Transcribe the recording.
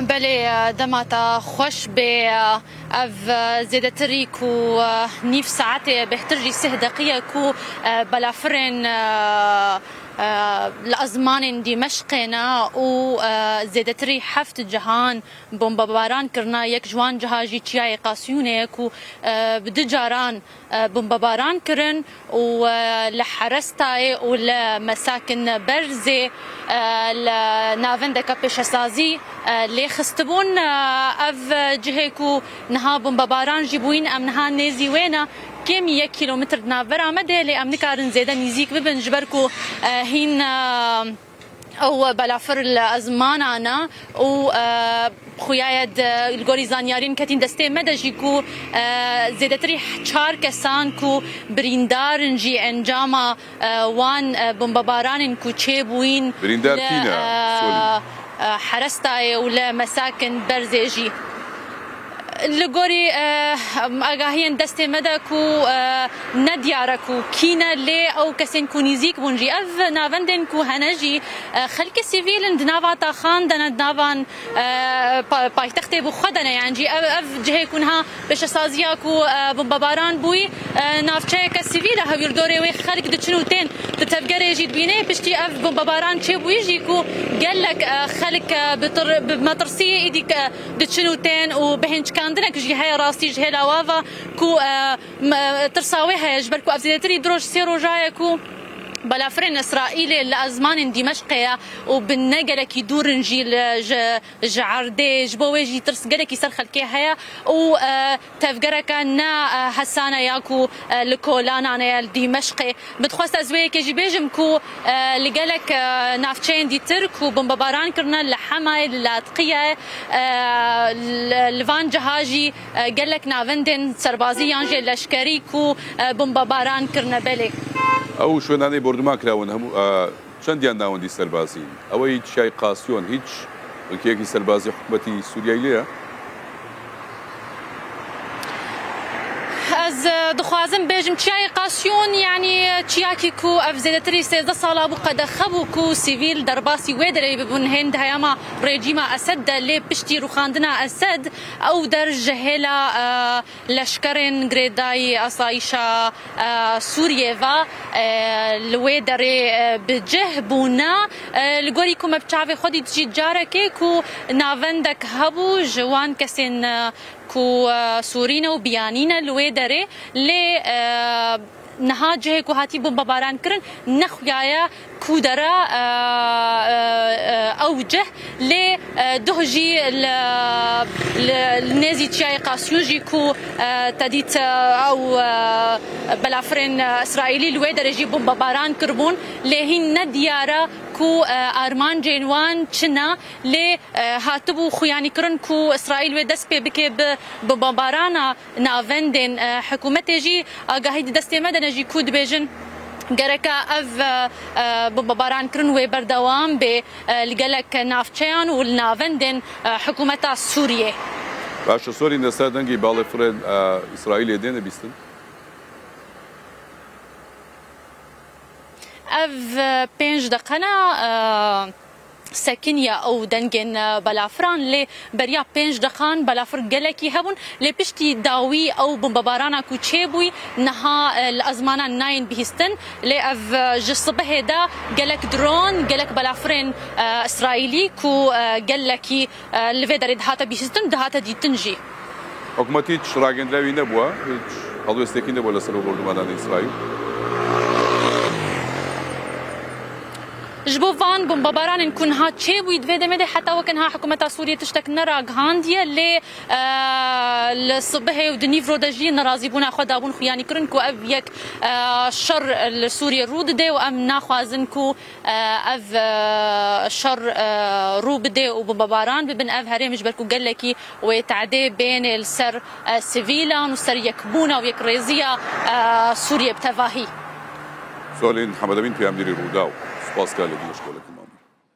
بله دماتا خوش به اف زیادتری کو نیف ساعت بهتر جی 3 دقیقه کو بلافرن لازمان دمشقنا و زیادتری 7 جهان بمباران کرنا یک جوان جهاجی چیای قاسیونه کو بده جاران بمباران کرن و لحرستای و لمساكن برزه لنافندك بشسازي اللي خستبون اف جهيكو نها بمباران جيبوين ام نها نيزي وينا كم 1 كيلومتر نافرا مدى اللي ام نكارن زيدا نيزيك ببن جبركو هين او بلافر الازمان انا و خویاید الگوری زانیارین کتین دسته مده جی کو زیادتری 4 کسان کو بریندارن جی انجام وان بمباران کو چه بوین بریندار کینا حرستای ولا مساكن برزيجي لگوری اگاهین دست مدکو ندیارکو کینا لی او کسین کو نیزیک بونجی اف ناوندن کو هنجی خلق سیویل دناوا تا خان دن دناوان پایتخت بو خدنا یعنی اف جهه کنها بش سازیا کو بمباران بوی نافچه ک سیویل هاویر دوره و خلق دچنو تن تتفجر جید بینه پشتی اف بمباران چه بوی جی کو قالك خلق بمطرسي ايديك دچنو تن و بهنج عندنا كجي هاي راسي جهه لاوافا كو ترساويها يجبركو افزيتري دروج سيرو جايكو بلافرن اسرائيل لازمان دمشق وبالنقلك يدور نجي جعردي جبويجي ترس قالك يسر خلكي هيا و تفقرك نا حسانا ياكو لكولانا انا دمشق بتخواست ازوي كيجي بيجمكو اللي قالك نافتشين دي ترك وبمباران كرنا لحماي لاتقيه لفان جهاجي قالك نافندن سربازيان جي لشكريكو بمباران كرنا بلي او شوێنانەی بردومان کراون هەموو چەندیان ناوەندی سەربازین ئەوە هیچ شای قاسیۆن هیچ بنکەیەکی سەربازی حکوومەتی سووریای لێیە از دخوازم بيجم تشاي قاسيون يعني تشياكي كو اف زيادتري 13 سالا بو قد خبو كو سيفيل درباسي ويدري ببون هند هياما ريجيما اسد اللي بشتي روخاندنا اسد او درج هلا لشكرين غريداي اصايشا سوريا الويدري بجهبونا لغوريكم بتشافي خدي تجي جاركي كو نافندك هبو جوان كسين كو سورينا وبيانينا الويدري لي نها جهه كو هاتي بمباران كرن نخيايا كودرا اوجه ل دهجي النازي تشاي قاسيوجي كو تديت او بلافرين اسرائيلي الويدر يجي بمباران كربون لهن نديارا كو ارمان جينوان چنا ل هاتبو خوياني كرن كو اسرائيل ودس بك بمبارانا نافندن حكومتي جي اگاهي دستي مدن جي كود بيجن گرکا اف بمباران کرن و بردوام به لگلک نافچیان و نافندن حکومت سوریه. باشه سوری نسر دنگی بالا فرن اسرائیل دینه بیستن؟ اف 5 دقیقه ساكنيا او دنجن بلافران لي بريا 5 دقان بلافر جلكي هبون لي بشتي داوي او بمبارانا كو تشيبوي نها الازمانا ناين بهستن لي اف جصبه دا جلك درون جلك بلافرين اسرائيلي كو جلكي لفيدر دهاتا بهستن دهاتا دي تنجي حكومتي شراغن لاوي نبوا هادو استكين ولا سلو بردمان اسرائيل جبو فان بمباران نكون ها تشي ويدفيد مدي حتى وكان ها حكومة سوريا تشتك نرا غانديا اللي الصبح ودنيف رودجي نرازي بونا خدا بون خياني كرنكو ابيك شر السوريا رود دي وام ناخوازنكو اف شر روب دي وبمباران ببن اف هريم جبركو قال لكي ويتعدي بين السر سيفيلان والسر يكبونا ويكريزيا سوريا بتفاهي سؤالين محمد امين في امير الروداو سباس كالي دي اشكالك